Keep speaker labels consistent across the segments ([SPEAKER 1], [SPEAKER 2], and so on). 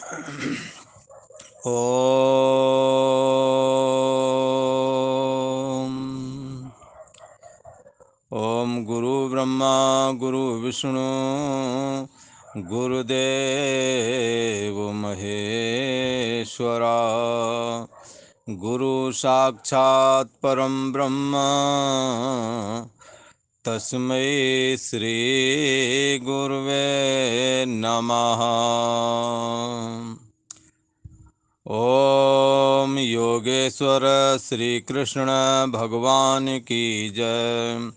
[SPEAKER 1] ओम ओम गुरु ब्रह्मा गुरु विष्णु गुरुदेव महेश्वरा गुरु साक्षात् परम ब्रह्म तस्मै श्री गुरुवे नमः। ओम योगेश्वर श्री कृष्ण भगवान की जय।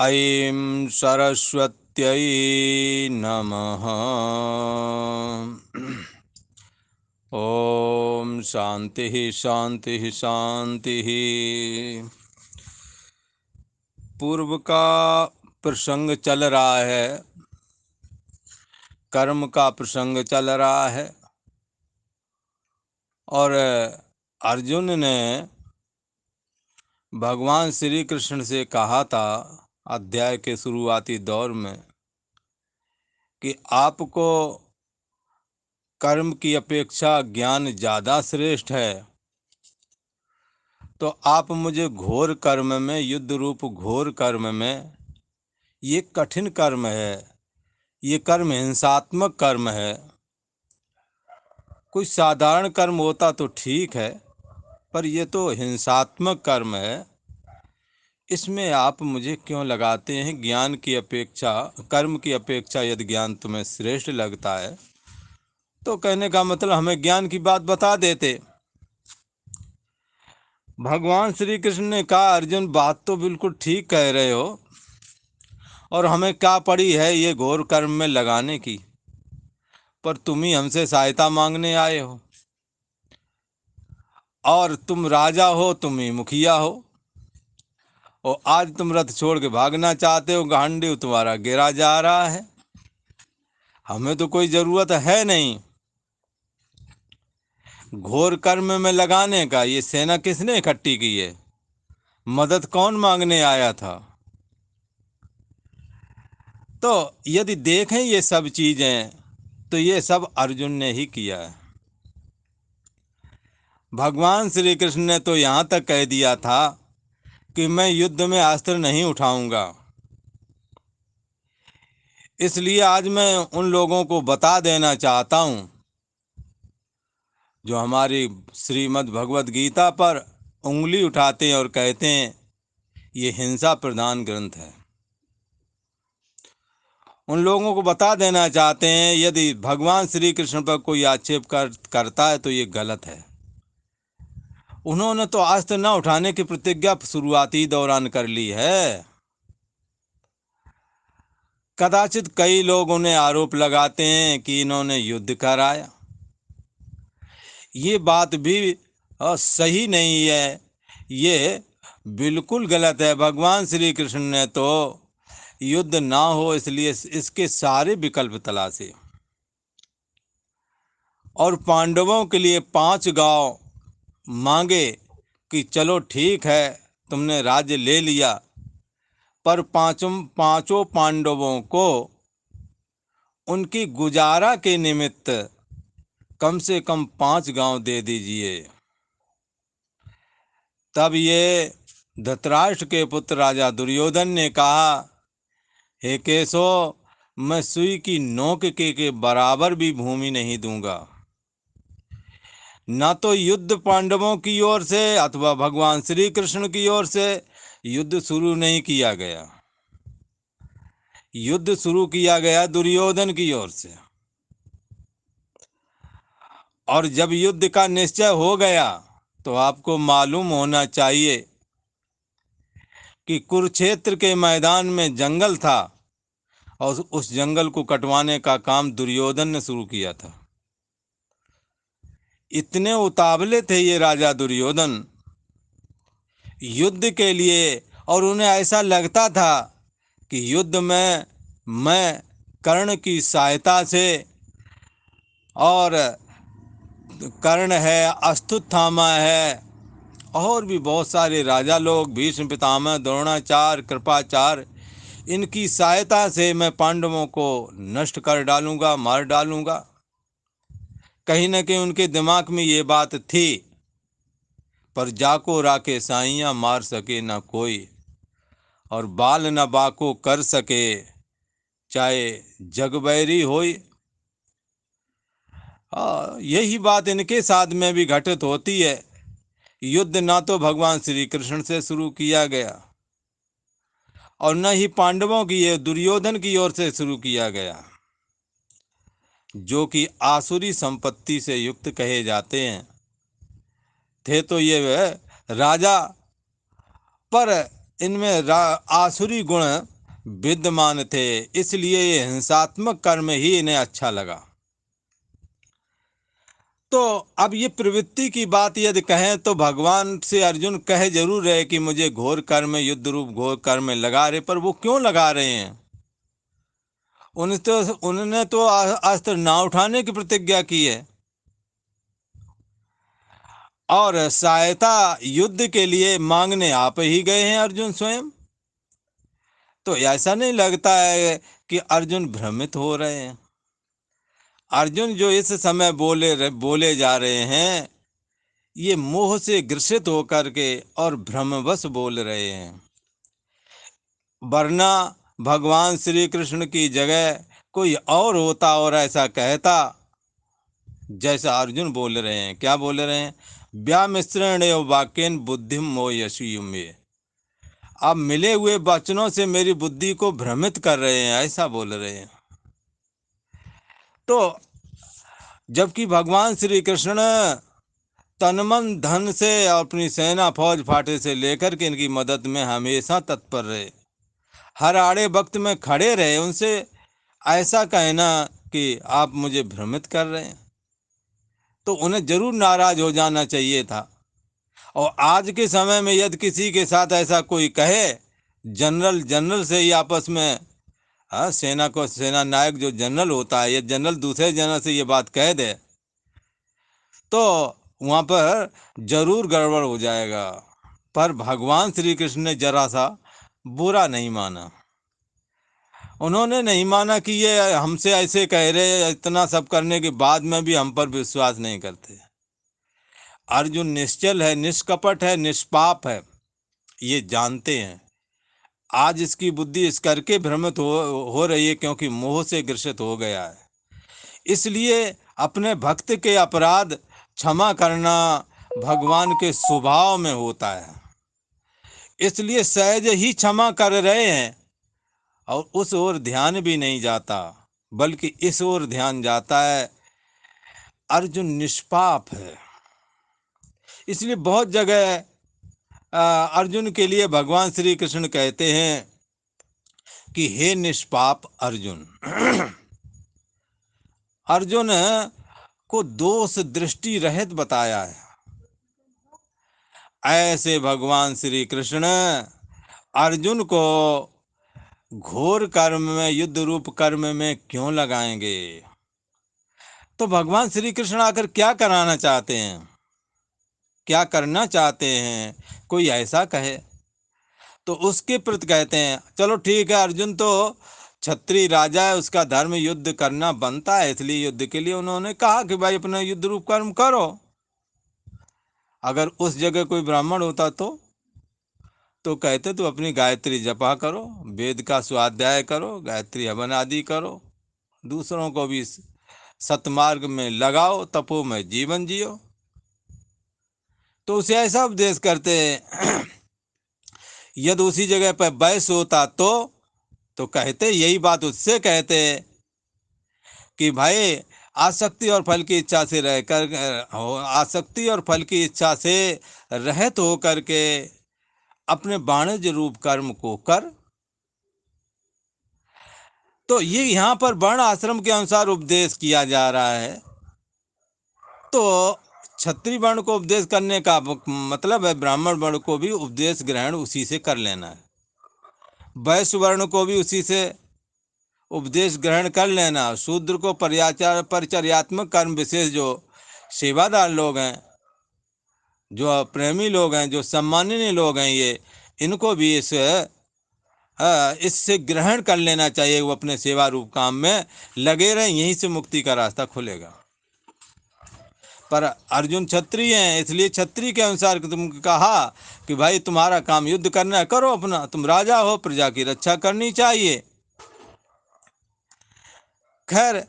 [SPEAKER 1] ऐं सरस्वत्यै नमः। ओम शांति शांति शांति। पूर्व का प्रसंग चल रहा है, कर्म का प्रसंग चल रहा है और अर्जुन ने भगवान श्री कृष्ण से कहा था अध्याय के शुरुआती दौर में कि आपको कर्म की अपेक्षा ज्ञान ज़्यादा श्रेष्ठ है, तो आप मुझे घोर कर्म में, युद्ध रूप घोर कर्म में, ये कठिन कर्म है, ये कर्म हिंसात्मक कर्म है। कोई साधारण कर्म होता तो ठीक है, पर ये तो हिंसात्मक कर्म है, इसमें आप मुझे क्यों लगाते हैं? ज्ञान की अपेक्षा, कर्म की अपेक्षा यदि ज्ञान तुम्हें श्रेष्ठ लगता है तो कहने का मतलब हमें ज्ञान की बात बता देते। भगवान श्री कृष्ण ने कहा, अर्जुन बात तो बिल्कुल ठीक कह रहे हो, और हमें क्या पड़ी है ये घोर कर्म में लगाने की, पर तुम ही हमसे सहायता मांगने आए हो, और तुम राजा हो, तुम ही मुखिया हो, और आज तुम रथ छोड़ के भागना चाहते हो, गांडीव तुम्हारा गिरा जा रहा है, हमें तो कोई जरूरत है नहीं घोर कर्म में लगाने का। ये सेना किसने इकट्ठी की है? मदद कौन मांगने आया था? तो यदि देखें ये सब चीजें, तो ये सब अर्जुन ने ही किया है। भगवान श्री कृष्ण ने तो यहाँ तक कह दिया था कि मैं युद्ध में अस्त्र नहीं उठाऊंगा। इसलिए आज मैं उन लोगों को बता देना चाहता हूँ जो हमारी श्रीमद् भगवद गीता पर उंगली उठाते हैं और कहते हैं ये हिंसा प्रधान ग्रंथ है। उन लोगों को बता देना चाहते हैं यदि भगवान श्री कृष्ण पर कोई आक्षेप करता है तो ये गलत है। उन्होंने तो अस्त्र न उठाने की प्रतिज्ञा शुरुआती दौरान कर ली है। कदाचित कई लोग उन्हें आरोप लगाते हैं कि इन्होंने युद्ध कराया। ये बात भी सही नहीं है, ये बिल्कुल गलत है। भगवान श्री कृष्ण ने तो युद्ध ना हो इसलिए इसके सारे विकल्प तलाशे, और पांडवों के लिए 5 गांव मांगे कि चलो ठीक है तुमने राज्य ले लिया, पर पांचों पांडवों को उनकी गुजारा के निमित्त कम से कम 5 गांव दे दीजिए। तब ये धृतराष्ट्र के पुत्र राजा दुर्योधन ने कहा, हे केशो, मैं सुई की नोक के बराबर भी भूमि नहीं दूंगा। न तो युद्ध पांडवों की ओर से अथवा भगवान श्री कृष्ण की ओर से युद्ध शुरू नहीं किया गया, युद्ध शुरू किया गया दुर्योधन की ओर से। और जब युद्ध का निश्चय हो गया तो आपको मालूम होना चाहिए कि कुरुक्षेत्र के मैदान में जंगल था और उस जंगल को कटवाने का काम दुर्योधन ने शुरू किया था। इतने उतावले थे ये राजा दुर्योधन युद्ध के लिए, और उन्हें ऐसा लगता था कि युद्ध में मैं कर्ण की सहायता से, और कर्ण है, अश्वत्थामा है, और भी बहुत सारे राजा लोग, भीष्म पितामह, द्रोणाचार्य, कृपाचार्य, इनकी सहायता से मैं पांडवों को नष्ट कर डालूंगा, मार डालूंगा। कहीं न कहीं उनके दिमाग में ये बात थी, पर जाको राखे साइयाँ मार सके ना कोई, और बाल न बाको कर सके चाहे जग बैरी होई। यही बात इनके साथ में भी घटित होती है। युद्ध ना तो भगवान श्री कृष्ण से शुरू किया गया और न ही पांडवों की, ये दुर्योधन की ओर से शुरू किया गया, जो कि आसुरी संपत्ति से युक्त कहे जाते हैं। थे तो ये राजा, पर इनमें आसुरी गुण विद्यमान थे, इसलिए ये हिंसात्मक कर्म ही इन्हें अच्छा लगा। तो अब ये प्रवृत्ति की बात यदि कहें तो भगवान से अर्जुन कहे जरूर रहे कि मुझे घोर कर्म, युद्ध रूप घोर कर्म लगा रहे, पर वो क्यों लगा रहे हैं? उन्होंने तो अस्त्र ना उठाने की प्रतिज्ञा की है और सहायता युद्ध के लिए मांगने आप ही गए हैं अर्जुन स्वयं। तो ऐसा नहीं लगता है कि अर्जुन भ्रमित हो रहे हैं? अर्जुन जो इस समय बोले जा रहे हैं, ये मोह से ग्रसित होकर के और भ्रमवश बोल रहे हैं। वरना भगवान श्री कृष्ण की जगह कोई और होता और ऐसा कहता, जैसा अर्जुन बोल रहे हैं। क्या बोल रहे हैं? व्यामिश्रण वाक्यन बुद्धिम मोयशीयुमे। आप मिले हुए वचनों से मेरी बुद्धि को भ्रमित कर रहे हैं, ऐसा बोल रहे हैं। तो जबकि भगवान श्री कृष्ण तन मन धन से और अपनी सेना फौज फाटे से लेकर के इनकी मदद में हमेशा तत्पर रहे, हर आड़े वक्त में खड़े रहे, उनसे ऐसा कहना कि आप मुझे भ्रमित कर रहे हैं, तो उन्हें जरूर नाराज हो जाना चाहिए था। और आज के समय में यदि किसी के साथ ऐसा कोई कहे, जनरल से ही आपस में, हाँ, सेना नायक जो जनरल होता है, ये जनरल दूसरे जनरल से ये बात कह दे तो वहाँ पर जरूर गड़बड़ हो जाएगा। पर भगवान श्री कृष्ण ने जरा सा बुरा नहीं माना। उन्होंने नहीं माना कि ये हमसे ऐसे कह रहे, इतना सब करने के बाद में भी हम पर विश्वास नहीं करते। अर्जुन निश्चल है, निष्कपट है, निष्पाप है, ये जानते हैं। आज इसकी बुद्धि इस करके भ्रमित हो रही है क्योंकि मोह से ग्रसित हो गया है। इसलिए अपने भक्त के अपराध क्षमा करना भगवान के स्वभाव में होता है, इसलिए सहज ही क्षमा कर रहे हैं और उस ओर ध्यान भी नहीं जाता, बल्कि इस ओर ध्यान जाता है। अर्जुन निष्पाप है, इसलिए बहुत जगह अर्जुन के लिए भगवान श्री कृष्ण कहते हैं कि हे निष्पाप अर्जुन। अर्जुन को दोष दृष्टि रहित बताया है। ऐसे भगवान श्री कृष्ण अर्जुन को घोर कर्म में, युद्ध रूप कर्म में क्यों लगाएंगे? तो भगवान श्री कृष्ण आकर क्या कराना चाहते हैं, क्या करना चाहते हैं? कोई ऐसा कहे तो उसके प्रति कहते हैं चलो ठीक है, अर्जुन तो क्षत्रिय राजा है, उसका धर्म युद्ध करना बनता है, इसलिए युद्ध के लिए उन्होंने कहा कि भाई अपना युद्ध रूप कर्म करो। अगर उस जगह कोई ब्राह्मण होता तो कहते तो अपनी गायत्री जपा करो, वेद का स्वाध्याय करो, गायत्री हवन आदि करो, दूसरों को भी सतमार्ग में लगाओ, तपो में जीवन जियो। तो उसे ऐसा उपदेश करते हैं। यदि उसी जगह पर बैस होता तो कहते यही बात उससे कहते कि भाई आसक्ति और फल की इच्छा से रहकर, आसक्ति और फल की इच्छा से रहित होकर के अपने वाणिज्य रूप कर्म को कर। तो ये यहाँ पर वर्ण आश्रम के अनुसार उपदेश किया जा रहा है। तो क्षत्रिय वर्ण को उपदेश करने का मतलब है ब्राह्मण वर्ण को भी उपदेश ग्रहण उसी से कर लेना है, वैश्य वर्ण को भी उसी से उपदेश ग्रहण कर लेना। शूद्र को परिचर्यात्मक कर्म विशेष जो सेवादार लोग हैं, जो प्रेमी लोग हैं, जो सम्माननीय लोग हैं, ये इनको भी इससे ग्रहण कर लेना चाहिए। वो अपने सेवा रूप काम में लगे रहें, यहीं से मुक्ति का रास्ता खुलेगा। पर अर्जुन क्षत्रिय हैं, इसलिए क्षत्रिय के अनुसार तुम कहा कि भाई तुम्हारा काम युद्ध करना है, करो अपना, तुम राजा हो, प्रजा की रक्षा करनी चाहिए। खैर,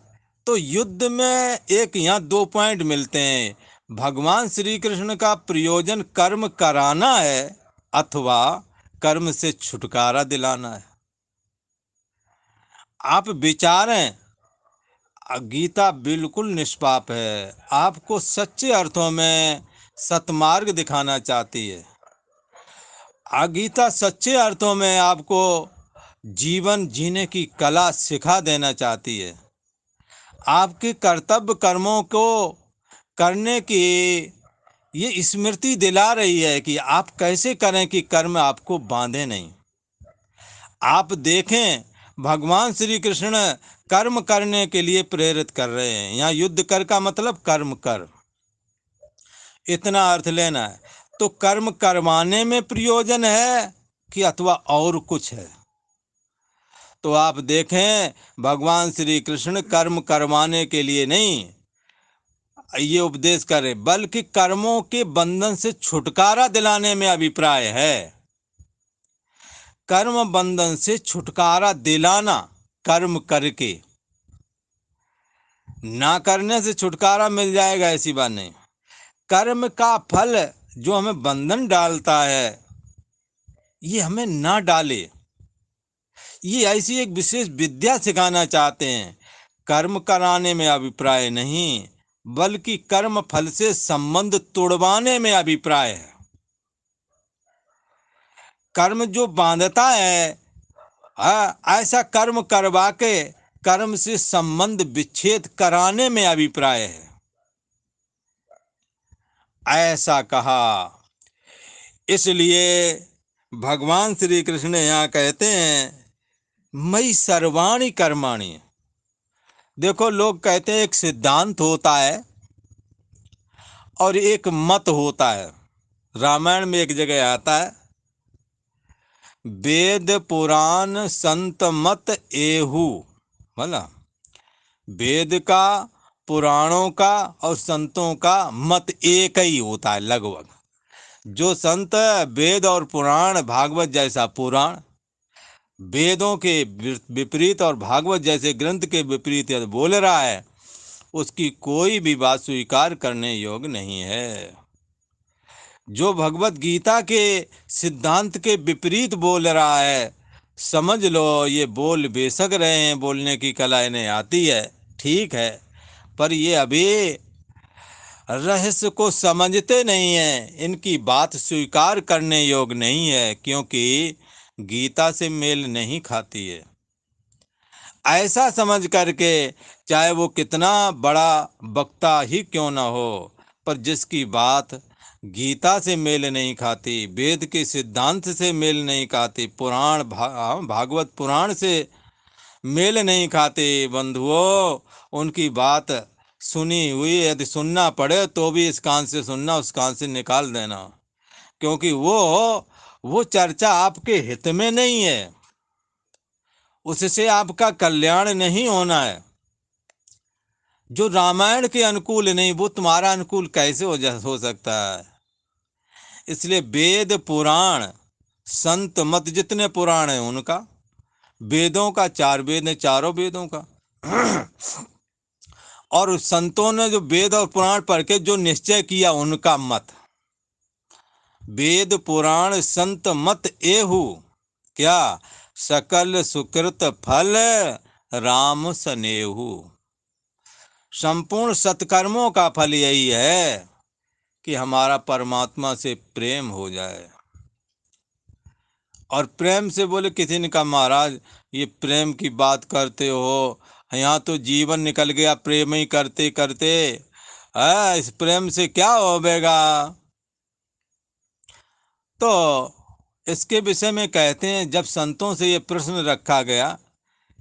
[SPEAKER 1] तो युद्ध में एक यहाँ 2 पॉइंट मिलते हैं। भगवान श्री कृष्ण का प्रयोजन कर्म कराना है अथवा कर्म से छुटकारा दिलाना है। आप विचारें, गीता बिल्कुल निष्पाप है, आपको सच्चे अर्थों में सतमार्ग दिखाना चाहती है। गीता सच्चे अर्थों में आपको जीवन जीने की कला सिखा देना चाहती है। आपके कर्तव्य कर्मों को करने की ये स्मृति दिला रही है कि आप कैसे करें कि कर्म आपको बांधे नहीं। आप देखें, भगवान श्री कृष्ण कर्म करने के लिए प्रेरित कर रहे हैं। यहाँ युद्ध कर का मतलब कर्म कर, इतना अर्थ लेना है। तो कर्म करवाने में प्रयोजन है कि अथवा और कुछ है? तो आप देखें, भगवान श्री कृष्ण कर्म करवाने के लिए नहीं ये उपदेश करे, बल्कि कर्मों के बंधन से छुटकारा दिलाने में अभिप्राय है। कर्म बंधन से छुटकारा दिलाना, कर्म करके, ना करने से छुटकारा मिल जाएगा ऐसी बात नहीं। कर्म का फल जो हमें बंधन डालता है, ये हमें ना डाले, ये ऐसी एक विशेष विद्या सिखाना चाहते हैं। कर्म कराने में अभिप्राय नहीं, बल्कि कर्म फल से संबंध तोड़वाने में अभिप्राय है। कर्म जो बांधता है, ऐसा कर्म करवा के कर्म से संबंध विच्छेद कराने में अभिप्राय है, ऐसा कहा। इसलिए भगवान श्री कृष्ण यहाँ कहते हैं, मयि सर्वाणि कर्माणि। देखो, लोग कहते हैं एक सिद्धांत होता है और एक मत होता है। रामायण में एक जगह आता है, वेद पुराण संत मत एहू, बोला वेद का, पुराणों का और संतों का मत एक ही होता है लगभग। जो संत वेद और पुराण, भागवत जैसा पुराण, वेदों के विपरीत और भागवत जैसे ग्रंथ के विपरीत बोल रहा है, उसकी कोई भी बात स्वीकार करने योग्य नहीं है। जो भगवत गीता के सिद्धांत के विपरीत बोल रहा है, समझ लो ये बोल बेशक रहे हैं, बोलने की कला इन्हें आती है, ठीक है, पर ये अभी रहस्य को समझते नहीं हैं। इनकी बात स्वीकार करने योग्य नहीं है, क्योंकि गीता से मेल नहीं खाती है। ऐसा समझ करके, चाहे वो कितना बड़ा वक्ता ही क्यों ना हो, पर जिसकी बात गीता से मेल नहीं खाती, वेद के सिद्धांत से मेल नहीं खाती, पुराण भागवत पुराण से मेल नहीं खाते, बंधुओं, उनकी बात सुनी हुई यदि सुनना पड़े तो भी इस कान से सुनना, उस कान से निकाल देना, क्योंकि वो चर्चा आपके हित में नहीं है, उससे आपका कल्याण नहीं होना है। जो रामायण के अनुकूल नहीं, वो तुम्हारा अनुकूल कैसे हो सकता है? इसलिए वेद पुराण संत मत, जितने पुराण हैं उनका, वेदों का 4 वेद हैं, चारों वेदों का, और संतों ने जो वेद और पुराण पढ़ के जो निश्चय किया, उनका मत। वेद पुराण संत मत एहू, क्या? सकल सुकृत फल राम सनेहू। संपूर्ण सत्कर्मों का फल यही है कि हमारा परमात्मा से प्रेम हो जाए। और प्रेम से बोले, किसी ने कहा महाराज ये प्रेम की बात करते हो, यहाँ तो जीवन निकल गया प्रेम ही करते करते, इस प्रेम से क्या होगा? तो इसके विषय में कहते हैं, जब संतों से ये प्रश्न रखा गया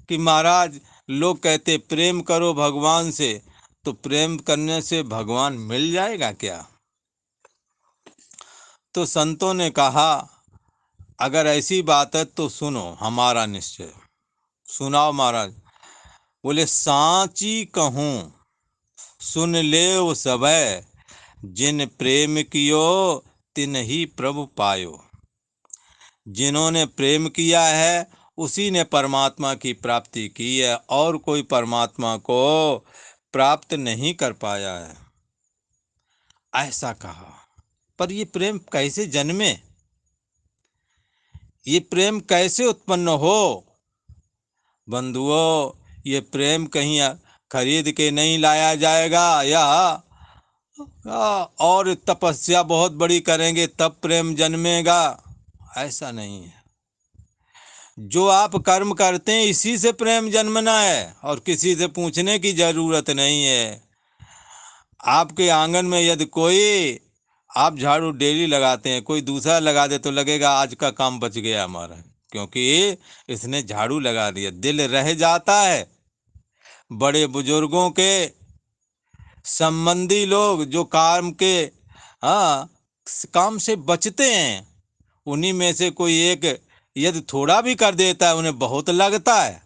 [SPEAKER 1] कि महाराज लोग कहते प्रेम करो भगवान से, तो प्रेम करने से भगवान मिल जाएगा क्या? तो संतों ने कहा, अगर ऐसी बात है तो सुनो हमारा निश्चय। सुनाओ महाराज। बोले, सांची कहूँ सुन ले वो सबे, जिन प्रेम कियो तिन ही प्रभु पायो। जिन्होंने प्रेम किया है उसी ने परमात्मा की प्राप्ति की है, और कोई परमात्मा को प्राप्त नहीं कर पाया है, ऐसा कहा। पर ये प्रेम कैसे जन्मे, ये प्रेम कैसे उत्पन्न हो? बंधुओं, ये प्रेम कहीं खरीद के नहीं लाया जाएगा, या और तपस्या बहुत बड़ी करेंगे तब प्रेम जन्मेगा, ऐसा नहीं है। जो आप कर्म करते हैं इसी से प्रेम जन्मना है, और किसी से पूछने की जरूरत नहीं है। आपके आंगन में यदि कोई, आप झाड़ू डेली लगाते हैं, कोई दूसरा लगा दे तो लगेगा आज का काम बच गया हमारा, क्योंकि इसने झाड़ू लगा दिया। दिल रह जाता है। बड़े बुजुर्गों के संबंधी लोग जो हाँ काम से बचते हैं, उन्हीं में से कोई एक यदि थोड़ा भी कर देता है उन्हें बहुत लगता है,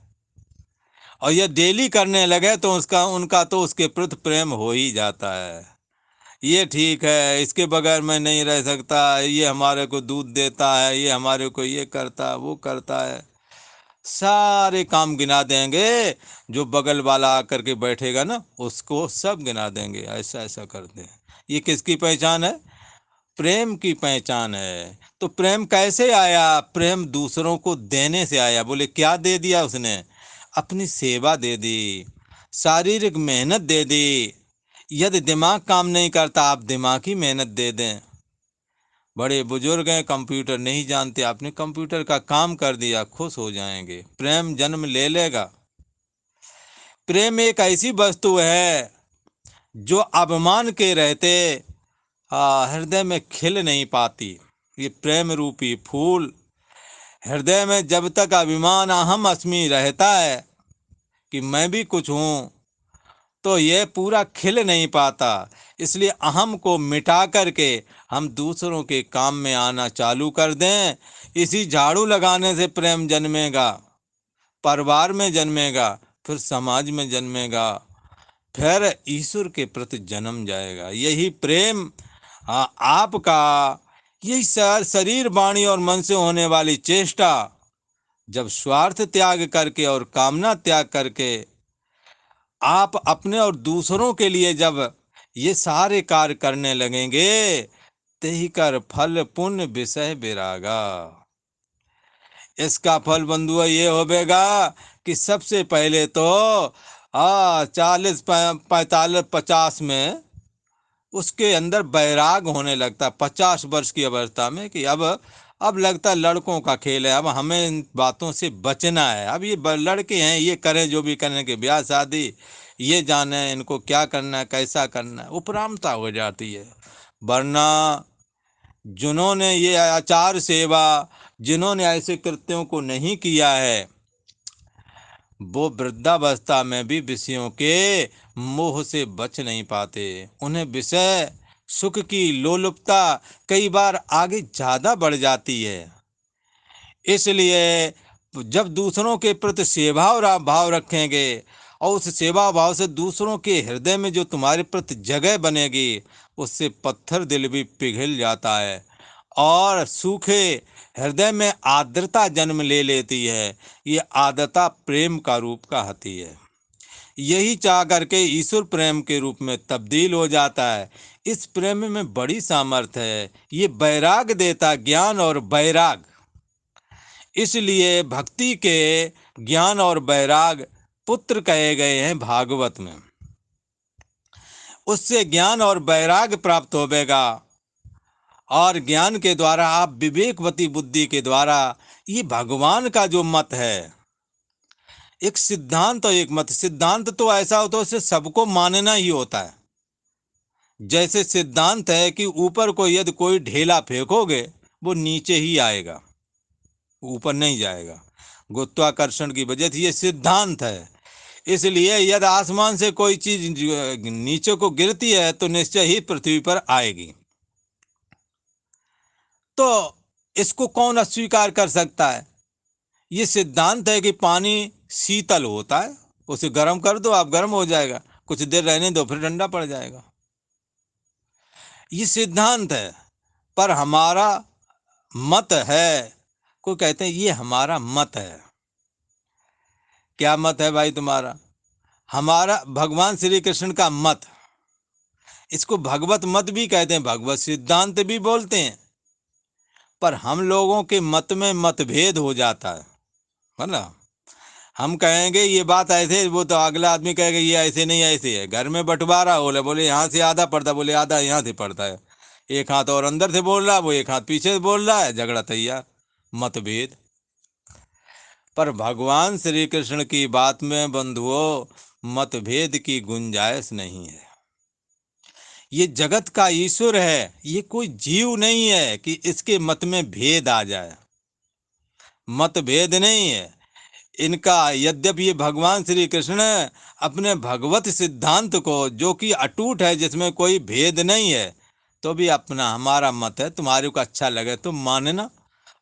[SPEAKER 1] और यह डेली करने लगे तो उनका तो उसके प्रति प्रेम हो ही जाता है। ये ठीक है, इसके बगैर मैं नहीं रह सकता, ये हमारे को दूध देता है, ये हमारे को ये करता है, वो करता है, सारे काम गिना देंगे। जो बगल वाला आकर के बैठेगा ना, उसको सब गिना देंगे, ऐसा ऐसा करते हैं। ये किसकी पहचान है? प्रेम की पहचान है। तो प्रेम कैसे आया? प्रेम दूसरों को देने से आया। बोले क्या दे दिया उसने? अपनी सेवा दे दी, शारीरिक मेहनत दे दी। यदि दिमाग काम नहीं करता, आप दिमाग की मेहनत दे दें। बड़े बुजुर्ग हैं, कंप्यूटर नहीं जानते, आपने कंप्यूटर का काम कर दिया, खुश हो जाएंगे, प्रेम जन्म ले लेगा। प्रेम एक ऐसी वस्तु है जो अभिमान के रहते हृदय में खिल नहीं पाती। ये प्रेम रूपी फूल हृदय में जब तक अभिमान अहम अस्मि रहता है कि मैं भी कुछ हूँ, तो ये पूरा खिल नहीं पाता। इसलिए अहम को मिटा करके हम दूसरों के काम में आना चालू कर दें। इसी झाड़ू लगाने से प्रेम जन्मेगा, परिवार में जन्मेगा, फिर समाज में जन्मेगा, फिर ईश्वर के प्रति जन्म जाएगा। यही प्रेम आपका, यही शरीर वाणी और मन से होने वाली चेष्टा, जब स्वार्थ त्याग करके और कामना त्याग करके आप अपने और दूसरों के लिए जब ये सारे कार्य करने लगेंगे, तेहि कर फल पुण्य विषय विरागा। इसका फल बंधुआ ये होगा कि सबसे पहले तो 40 45 50 में उसके अंदर बैराग होने लगता, 50 वर्ष की अवस्था में, कि अब लगता है लड़कों का खेल है, अब हमें इन बातों से बचना है। अब ये लड़के हैं, ये करें जो भी करने के, ब्याह शादी ये जाने इनको क्या करना है, कैसा करना है, उपरामता हो जाती है। वरना जिन्होंने ये आचार सेवा, जिन्होंने ऐसे कृत्यों को नहीं किया है, वो वृद्धावस्था में भी विषयों के मोह से बच नहीं पाते। उन्हें विषय सुख की लोलुपता कई बार आगे ज़्यादा बढ़ जाती है। इसलिए जब दूसरों के प्रति सेवा और भाव रखेंगे, और उस सेवा भाव से दूसरों के हृदय में जो तुम्हारे प्रति जगह बनेगी, उससे पत्थर दिल भी पिघल जाता है, और सूखे हृदय में आर्द्रता जन्म ले लेती है। ये आर्द्रता प्रेम का रूप कहती है। यही चाह करके ईश्वर प्रेम के रूप में तब्दील हो जाता है। इस प्रेम में बड़ी सामर्थ्य है। ये बैराग देता, ज्ञान और बैराग। इसलिए भक्ति के ज्ञान और बैराग पुत्र कहे गए हैं भागवत में। उससे ज्ञान और बैराग प्राप्त होगा, और ज्ञान के द्वारा आप विवेकवती बुद्धि के द्वारा, ये भगवान का जो मत है, एक सिद्धांत और एक मत। सिद्धांत तो ऐसा होता है उसे सबको मानना ही होता है। जैसे सिद्धांत है कि ऊपर को यदि कोई ढेला फेंकोगे वो नीचे ही आएगा, ऊपर नहीं जाएगा, गुरुत्वाकर्षण की वजह से। ये सिद्धांत है। इसलिए यदि आसमान से कोई चीज नीचे को गिरती है तो निश्चय ही पृथ्वी पर आएगी। तो इसको कौन अस्वीकार कर सकता है? ये सिद्धांत है कि पानी शीतल होता है, उसे गर्म कर दो, आप गर्म हो जाएगा, कुछ देर रहने दो फिर ठंडा पड़ जाएगा। ये सिद्धांत है, पर हमारा मत है। कोई कहते हैं ये हमारा मत है। क्या मत है भाई तुम्हारा? हमारा भगवान श्री कृष्ण का मत, इसको भगवत मत भी कहते हैं, भगवत सिद्धांत भी बोलते हैं। पर हम लोगों के मत में मतभेद हो जाता है ना। हम कहेंगे ये बात ऐसे, वो तो अगला आदमी कहेगा ये ऐसे नहीं ऐसे है। घर में बंटवारा हो रहा, बोले यहाँ से आधा पड़ता, बोले आधा यहाँ से पड़ता है। एक हाथ और अंदर से बोल रहा है, वो एक हाथ पीछे से बोल रहा है, झगड़ा तैयार, मतभेद। पर भगवान श्री कृष्ण की बात में बंधुओं मतभेद की गुंजाइश नहीं है। ये जगत का ईश्वर है, ये कोई जीव नहीं है कि इसके मत में भेद आ जाए। मतभेद नहीं है इनका। यद्यपि ये भगवान श्री कृष्ण अपने भगवत सिद्धांत को, जो कि अटूट है, जिसमें कोई भेद नहीं है, तो भी अपना हमारा मत है। तुम्हारे को अच्छा लगे तो मानना,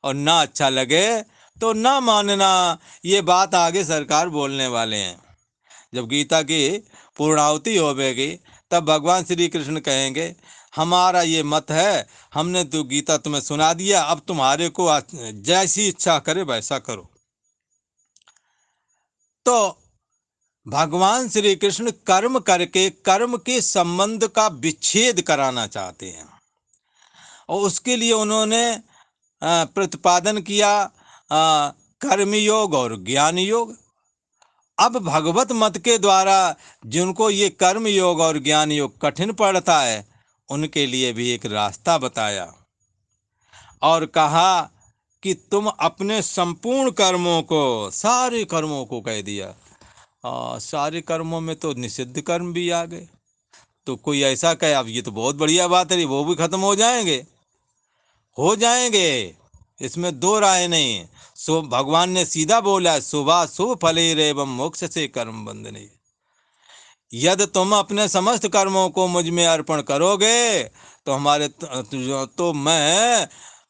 [SPEAKER 1] और ना अच्छा लगे तो ना मानना। ये बात आगे सरकार बोलने वाले हैं। जब गीता की पूर्णाहुति होवेगी तब भगवान श्री कृष्ण कहेंगे हमारा ये मत है, हमने तो गीता तुम्हें सुना दिया, अब तुम्हारे को जैसी इच्छा करे वैसा करो। तो भगवान श्री कृष्ण कर्म करके कर्म के संबंध का विच्छेद कराना चाहते हैं, और उसके लिए उन्होंने प्रतिपादन किया कर्म योग और ज्ञान योग। अब भगवत मत के द्वारा जिनको ये कर्म योग और ज्ञान योग कठिन पड़ता है, उनके लिए भी एक रास्ता बताया और कहा कि तुम अपने संपूर्ण कर्मों को, सारे कर्मों को कह दिया। सारे कर्मों में तो निषिद्ध कर्म भी आ गए। तो कोई ऐसा कहे अब ये तो बहुत बढ़िया बात है, वो भी खत्म हो जाएंगे, हो जाएंगे, इसमें दो राय नहीं है। सो भगवान ने सीधा बोला शुभाशुभ फलेरेवं मोक्ष से कर्म बंधने। यदि तुम अपने समस्त कर्मों को मुझ में अर्पण करोगे तो हमारे तो मैं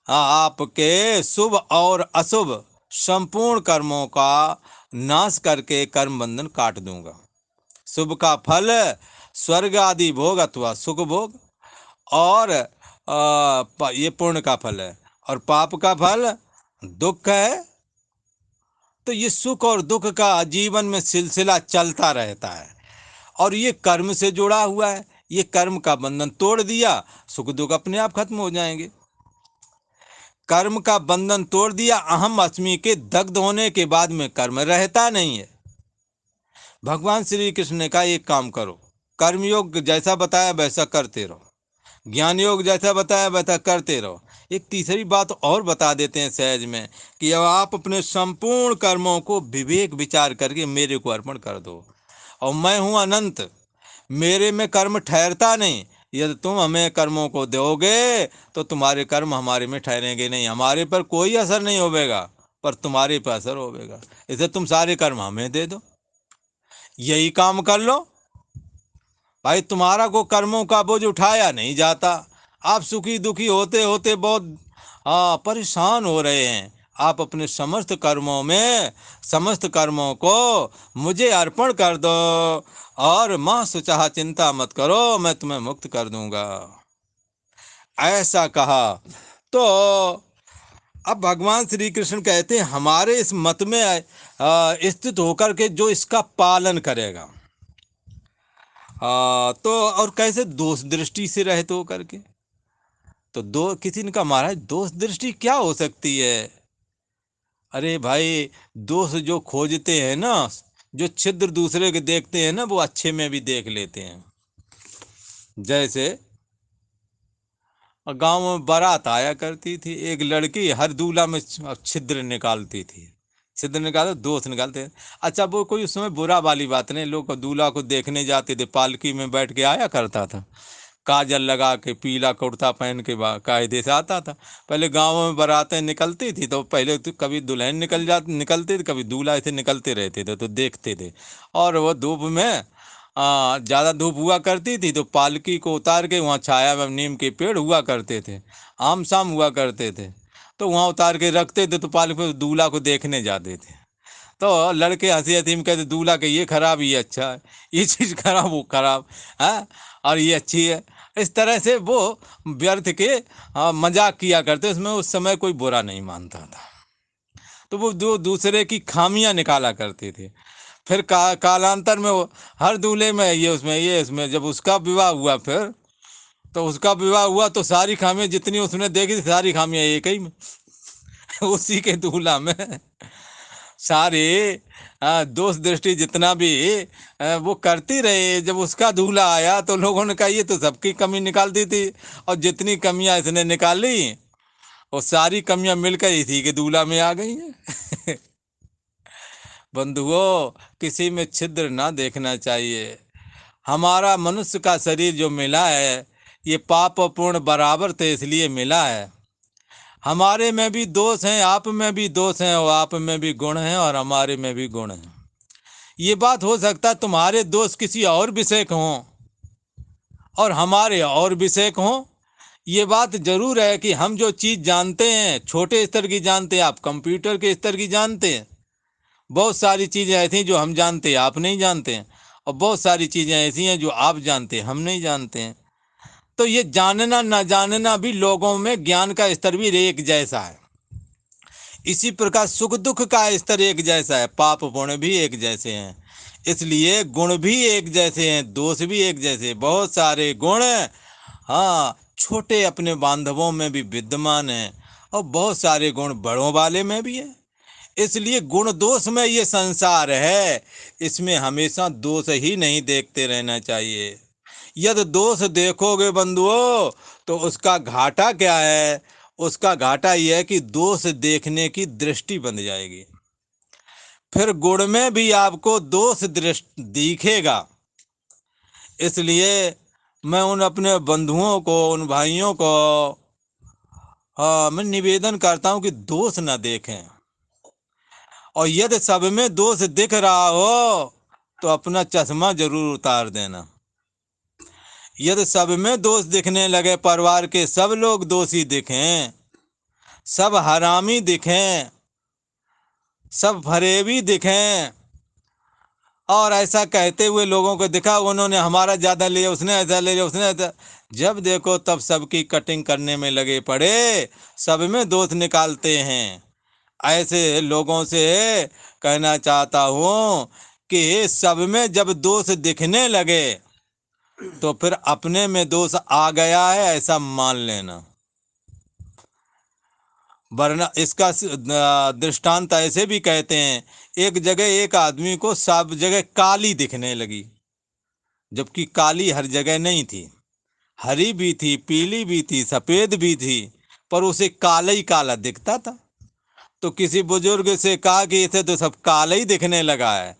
[SPEAKER 1] आपके शुभ और अशुभ संपूर्ण कर्मों का नाश करके कर्म बंधन काट दूंगा। शुभ का फल स्वर्ग आदि भोग अथवा सुख भोग, और ये पुण्य का फल है, और पाप का फल दुख है। तो ये सुख और दुख का जीवन में सिलसिला चलता रहता है, और ये कर्म से जुड़ा हुआ है। ये कर्म का बंधन तोड़ दिया, सुख दुख अपने आप खत्म हो जाएंगे। कर्म का बंधन तोड़ दिया, अहम अस्मि के दग्ध होने के बाद में कर्म रहता नहीं है। भगवान श्री कृष्ण ने कहा एक काम करो, कर्मयोग जैसा बताया वैसा करते रहो, ज्ञान योग जैसा बताया वैसा करते रहो। एक तीसरी बात और बता देते हैं सहज में कि अब आप अपने संपूर्ण कर्मों को विवेक विचार करके मेरे को अर्पण कर दो, और मैं हूँ अनंत, मेरे में कर्म ठहरता नहीं। यदि तुम हमें कर्मों को दोगे तो तुम्हारे कर्म हमारे में ठहरेंगे नहीं, हमारे पर कोई असर नहीं होगा, पर तुम्हारे पर असर होगा। इसे तुम सारे कर्म हमें दे दो, यही काम कर लो। भाई तुम्हारा को कर्मों का बोझ उठाया नहीं जाता। आप सुखी दुखी होते होते बहुत परेशान हो रहे हैं। आप अपने समस्त कर्मों को मुझे अर्पण कर दो, और माँ सुचाह चिंता मत करो, मैं तुम्हें मुक्त कर दूंगा, ऐसा कहा। तो अब भगवान श्री कृष्ण कहते हैं हमारे इस मत में स्थित होकर के जो इसका पालन करेगा, तो और कैसे दोष दृष्टि से रहित हो करके। तो किसी ने कहा महाराज दोष दृष्टि क्या हो सकती है? अरे भाई, दोष जो खोजते हैं ना, जो छिद्र दूसरे के देखते हैं ना, वो अच्छे में भी देख लेते हैं। जैसे गांव में बारात आया करती थी, एक लड़की हर दूल्हा में छिद्र निकालती थी, छिद्र निकालो दोष निकालते। अच्छा, वो कोई उसमें बुरा वाली बात नहीं, लोग दूल्हा को देखने जाते थे, पालकी में बैठ के आया करता था, काजल लगा के पीला कुर्ता पहन के कायदे से आता था। पहले गाँव में बारातें निकलती थी तो पहले तो कभी दुल्हन निकलती थी, कभी दूल्हा ऐसे निकलते रहते थे, तो देखते थे। और वो धूप में ज़्यादा धूप हुआ करती थी तो पालकी को उतार के वहाँ छाया में नीम के पेड़ हुआ करते थे, आम शाम हुआ करते थे, तो वहाँ उतार के रखते थे, तो पालकी पे दूल्हा को देखने जाते थे। तो लड़के हंसी हंसी में कहते दूल्हा के ये खराब ये अच्छा है, ये चीज़ खराब वो खराब है, और ये अच्छी है। इस तरह से वो व्यर्थ के मजाक किया करते, उसमें उस समय कोई बुरा नहीं मानता था। तो वो दूसरे की खामियां निकाला करते थे। फिर कालांतर में वो हर दूल्हे में ये उसमें जब उसका विवाह हुआ, फिर तो उसका विवाह हुआ तो सारी खामियां जितनी उसने देखी थी, सारी खामियां एक ही में उसी के दूल्हा में सारे दोष दृष्टि जितना भी वो करती रहे। जब उसका दूल्हा आया तो लोगों ने कहा ये तो सबकी कमी निकाल दी थी, और जितनी कमियां इसने निकाली वो सारी कमियां मिलकर इसी के दूल्हा में आ गई हैं बंधुओं, किसी में छिद्र ना देखना चाहिए। हमारा मनुष्य का शरीर जो मिला है, ये पाप और पुण्य बराबर थे इसलिए मिला है। हमारे में भी दोष हैं, आप में भी दोष हैं, और आप में भी गुण हैं और हमारे में भी गुण हैं। ये बात हो सकता है तुम्हारे दोष किसी और विषय के हों और हमारे और विषय के हों। ये बात जरूर है कि हम जो चीज़ जानते हैं छोटे स्तर की जानते हैं, आप कंप्यूटर के स्तर की जानते हैं। बहुत सारी चीज़ें ऐसी हैं जो हम जानते हैं आप नहीं जानते हैं, और बहुत सारी चीज़ें ऐसी हैं जो आप जानते हैं हम नहीं जानते हैं। तो ये जानना ना जानना भी लोगों में ज्ञान का स्तर भी एक जैसा है। इसी प्रकार सुख दुख का स्तर एक जैसा है, पाप पुण्य भी एक जैसे हैं, इसलिए गुण भी एक जैसे हैं, दोष भी एक जैसे। बहुत सारे गुण हाँ छोटे अपने बांधवों में भी विद्यमान हैं, और बहुत सारे गुण बड़ों वाले में भी है। इसलिए गुण दोष में ये संसार है, इसमें हमेशा दोष ही नहीं देखते रहना चाहिए। यदि दोष देखोगे बंधुओं तो उसका घाटा क्या है? उसका घाटा यह है कि दोष देखने की दृष्टि बन जाएगी। फिर गुण में भी आपको दोष दृष्टि दिखेगा। इसलिए मैं उन अपने बंधुओं को, उन भाइयों को मैं निवेदन करता हूं कि दोष न देखें, और यदि सब में दोष दिख रहा हो तो अपना चश्मा जरूर उतार देना। यदि सब में दोष दिखने लगे, परिवार के सब लोग दोषी दिखें, सब हरामी दिखें, सब फरेबी दिखें, और ऐसा कहते हुए लोगों को दिखा उन्होंने हमारा ज़्यादा लिया, उसने ऐसा ले लिया, उसने ऐसा, जब देखो तब सबकी कटिंग करने में लगे पड़े, सब में दोष निकालते हैं। ऐसे लोगों से कहना चाहता हूँ कि सब में जब दोष दिखने लगे तो फिर अपने में दोष आ गया है ऐसा मान लेना। वरना इसका दृष्टांत ऐसे भी कहते हैं, एक जगह एक आदमी को सब जगह काली दिखने लगी, जबकि काली हर जगह नहीं थी, हरी भी थी, पीली भी थी, सफेद भी थी, पर उसे काला ही काला दिखता था। तो किसी बुजुर्ग से कहा कि इसे तो सब काला ही दिखने लगा है।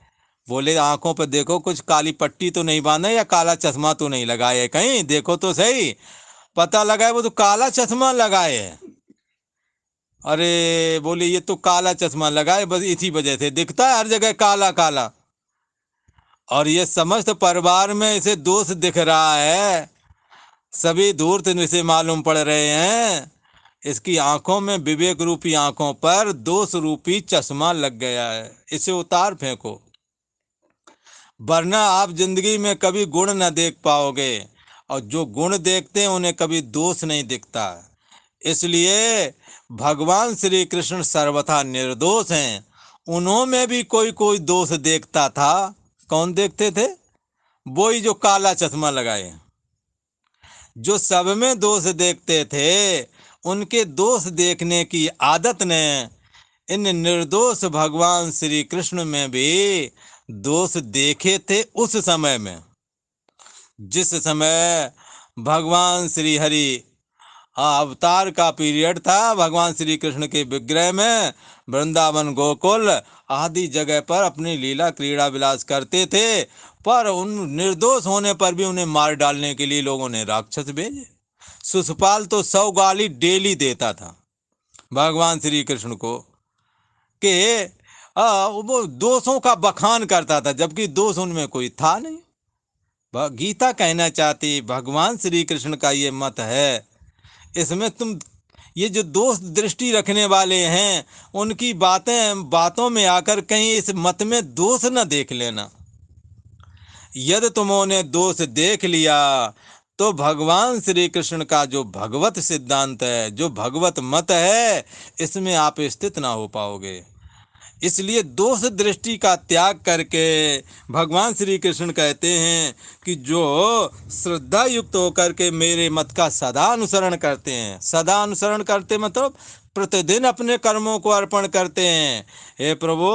[SPEAKER 1] बोले आंखों पर देखो, कुछ काली पट्टी तो नहीं बांधा या काला चश्मा तो नहीं लगाए, कहीं देखो तो सही। पता लगा है वो तो काला चश्मा लगाए है। अरे बोले ये तो काला चश्मा लगाए, बस इसी वजह से दिखता है हर जगह काला काला, और ये समस्त परिवार में इसे दोष दिख रहा है, सभी धूर्त इसे मालूम पड़ रहे हैं। इसकी आंखों में, विवेक रूपी आंखों पर दोष रूपी चश्मा लग गया है, इसे उतार फेंको, वरना आप जिंदगी में कभी गुण न देख पाओगे, और जो गुण देखते हैं उन्हें कभी दोष नहीं दिखता। इसलिए भगवान श्री कृष्ण सर्वथा निर्दोष हैं, उन्होंने भी कोई कोई दोष देखता था। कौन देखते थे? वही जो काला चश्मा लगाए। जो सब में दोष देखते थे, उनके दोष देखने की आदत ने इन निर्दोष भगवान श्री कृष्ण में भी दोष देखे थे। उस समय में, जिस समय भगवान श्री हरि अवतार का पीरियड था, भगवान श्री कृष्ण के विग्रह में वृंदावन, गोकुल आदि जगह पर अपनी लीला क्रीड़ा विलास करते थे, पर उन निर्दोष होने पर भी उन्हें मार डालने के लिए लोगों ने राक्षस भेजे। शिशुपाल तो 100 गाली डेली देता था भगवान श्री कृष्ण को, कि वो दोषों का बखान करता था, जबकि दोष उनमें कोई था नहीं। गीता कहना चाहती, भगवान श्री कृष्ण का ये मत है, इसमें तुम ये जो दोष दृष्टि रखने वाले हैं उनकी बातों में आकर कहीं इस मत में दोष न देख लेना। यदि तुमने दोष देख लिया तो भगवान श्री कृष्ण का जो भगवत सिद्धांत है, जो भगवत मत है, इसमें आप स्थित ना हो पाओगे। इसलिए दोष दृष्टि का त्याग करके भगवान श्री कृष्ण कहते हैं कि जो श्रद्धा युक्त होकर के मेरे मत का सदा अनुसरण करते हैं, सदा अनुसरण करते मतलब प्रतिदिन अपने कर्मों को अर्पण करते हैं। हे प्रभु,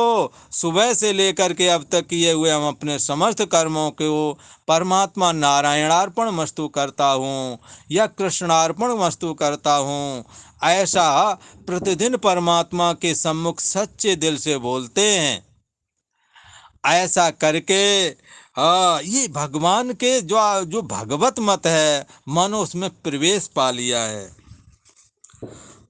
[SPEAKER 1] सुबह से लेकर के अब तक किए हुए हम अपने समस्त कर्मों को परमात्मा नारायणार्पण मस्तु करता हूँ या कृष्णार्पण मस्तु करता हूँ, ऐसा प्रतिदिन परमात्मा के सम्मुख सच्चे दिल से बोलते हैं। ऐसा करके ये भगवान के जो जो भगवत मत है, मानो उसमें प्रवेश पा लिया है।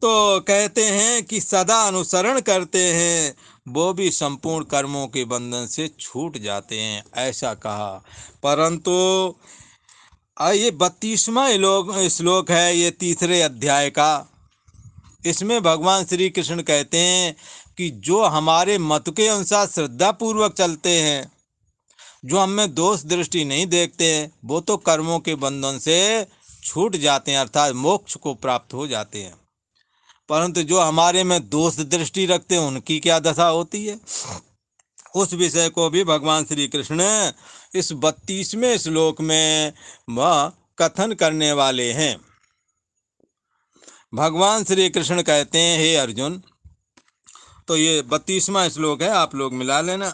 [SPEAKER 1] तो कहते हैं कि सदा अनुसरण करते हैं, वो भी संपूर्ण कर्मों के बंधन से छूट जाते हैं, ऐसा कहा। परंतु ये 32वां श्लोक है, ये 3रे अध्याय का। इसमें भगवान श्री कृष्ण कहते हैं कि जो हमारे मत के अनुसार श्रद्धा पूर्वक चलते हैं, जो हमें दोष दृष्टि नहीं देखते, वो तो कर्मों के बंधन से छूट जाते हैं, अर्थात मोक्ष को प्राप्त हो जाते हैं। परंतु जो हमारे में दोष दृष्टि रखते हैं, उनकी क्या दशा होती है, उस विषय को भी भगवान श्री कृष्ण इस 32वें श्लोक में वह कथन करने वाले हैं। भगवान श्री कृष्ण कहते हैं, हे अर्जुन, तो ये 32वां श्लोक है, आप लोग मिला लेना।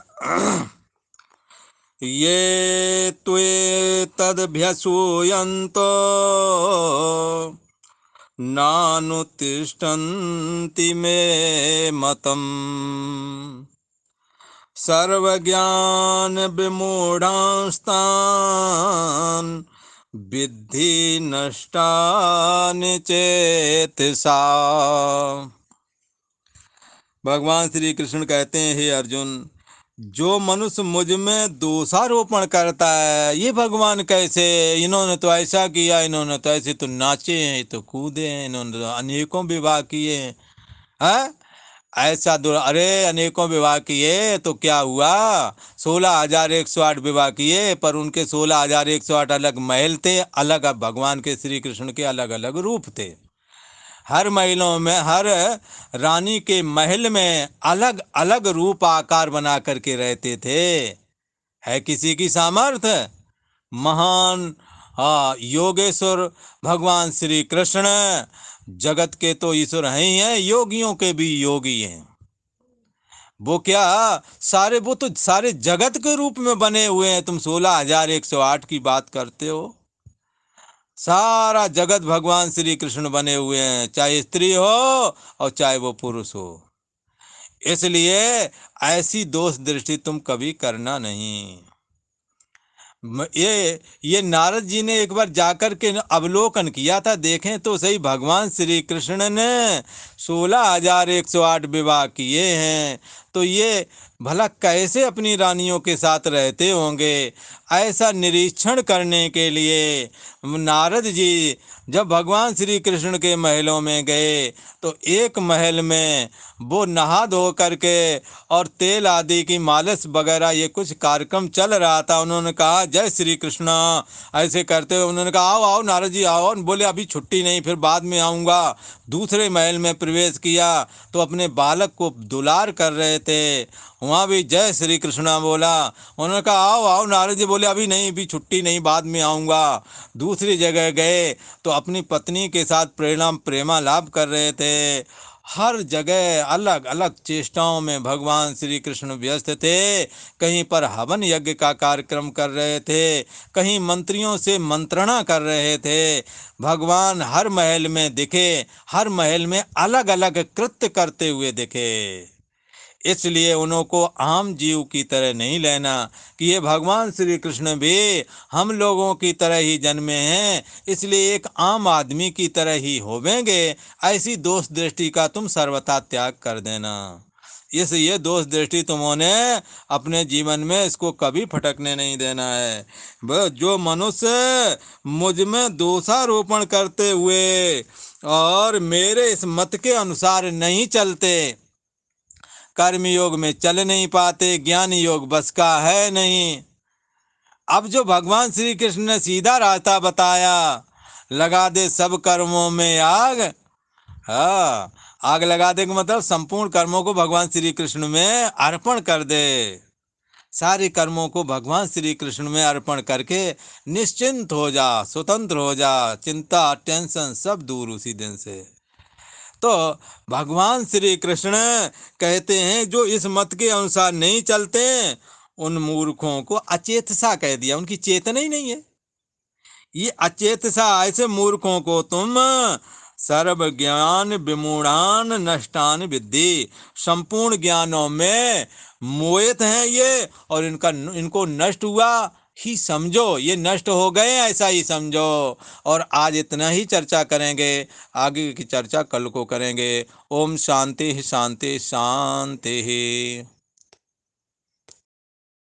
[SPEAKER 1] ये त्वे तदभ्यसूयन्तो नानुतिष्ठन्ति मे मतम् सर्वज्ञान विमूढ़ांस्तान् विद्धि नष्टानि चेतसा। भगवान श्री कृष्ण कहते हैं, हे अर्जुन, जो मनुष्य मुझ में दोषारोपण करता है, ये भगवान कैसे, इन्होंने तो ऐसा किया, इन्होंने तो ऐसे तो नाचे हैं, तो कूदे हैं, इन्होंने तो अनेकों विवाह किए हैं, ऐसा अरे अनेकों विवाह किए तो क्या हुआ, 16,108 विवाह किए, पर उनके 16,108 अलग महल थे, अलग भगवान के श्री कृष्ण के अलग अलग रूप थे। हर महलों में, हर रानी के महल में अलग अलग रूप आकार बना करके रहते थे। है किसी की सामर्थ्य, महान योगेश्वर भगवान श्री कृष्ण जगत के तो ईश्वर हैं ही हैं, योगियों के भी योगी हैं। वो क्या सारे, वो तो सारे जगत के रूप में बने हुए हैं। तुम 16,108 की बात करते हो, सारा जगत भगवान श्री कृष्ण बने हुए हैं, चाहे स्त्री हो और चाहे वो पुरुष हो। इसलिए ऐसी दोष दृष्टि तुम कभी करना नहीं। ये नारद जी ने एक बार जाकर के अवलोकन किया था, देखें तो सही, भगवान श्री कृष्ण ने 16,108 विवाह किए हैं, तो ये भला कैसे अपनी रानियों के साथ रहते होंगे। ऐसा निरीक्षण करने के लिए नारद जी जब भगवान श्री कृष्ण के महलों में गए, तो एक महल में वो नहा धो करके और तेल आदि की मालिश वगैरह ये कुछ कार्यक्रम चल रहा था। उन्होंने कहा, जय श्री कृष्ण, ऐसे करते हुए उन्होंने कहा, आओ आओ नारद जी आओ। बोले अभी छुट्टी नहीं, फिर बाद में आऊँगा। दूसरे महल में प्रवेश किया तो अपने बालक को दुलार कर रहे थे, वहाँ भी जय श्री कृष्ण बोला। उन्होंने कहा, आओ आओ नारद जी। बोले अभी नहीं, अभी छुट्टी नहीं, बाद में आऊँगा। दूसरी जगह गए तो अपनी पत्नी के साथ प्रेमालाप कर रहे थे। हर जगह अलग अलग चेष्टाओं में भगवान श्री कृष्ण व्यस्त थे। कहीं पर हवन यज्ञ का कार्यक्रम कर रहे थे, कहीं मंत्रियों से मंत्रणा कर रहे थे। भगवान हर महल में दिखे, हर महल में अलग अलग कृत्य करते हुए दिखे। इसलिए उनको आम जीव की तरह नहीं लेना कि ये भगवान श्री कृष्ण भी हम लोगों की तरह ही जन्मे हैं, इसलिए एक आम आदमी की तरह ही होवेंगे। ऐसी दोष दृष्टि का तुम सर्वथा त्याग कर देना। ये दोष दृष्टि तुमने अपने जीवन में इसको कभी फटकने नहीं देना है। जो मनुष्य मुझ में दोषारोपण करते हुए और मेरे इस मत के अनुसार नहीं चलते, कर्म योग में चल नहीं पाते, ज्ञान योग बस का है नहीं, अब जो भगवान श्री कृष्ण ने सीधा रास्ता बताया, लगा दे सब कर्मों में आग। हाँ, आग लगा दे का मतलब संपूर्ण कर्मों को भगवान श्री कृष्ण में अर्पण कर दे। सारे कर्मों को भगवान श्री कृष्ण में अर्पण करके निश्चिंत हो जा, स्वतंत्र हो जा, चिंता टेंशन सब दूर उसी दिन से। तो भगवान श्री कृष्ण कहते हैं जो इस मत के अनुसार नहीं चलते उन मूर्खों को अचेत सा कह दिया, उनकी चेतना ही नहीं है। ये अचेत सा ऐसे मूर्खों को तुम सर्व ज्ञान विमूढ़ान नष्टान विद्धि, संपूर्ण ज्ञानों में मोहित हैं ये, और इनको नष्ट हुआ ही समझो, ये नष्ट हो गए ऐसा ही समझो। और आज इतना ही चर्चा करेंगे, आगे की चर्चा कल को करेंगे। ओम शांति शांति शांति।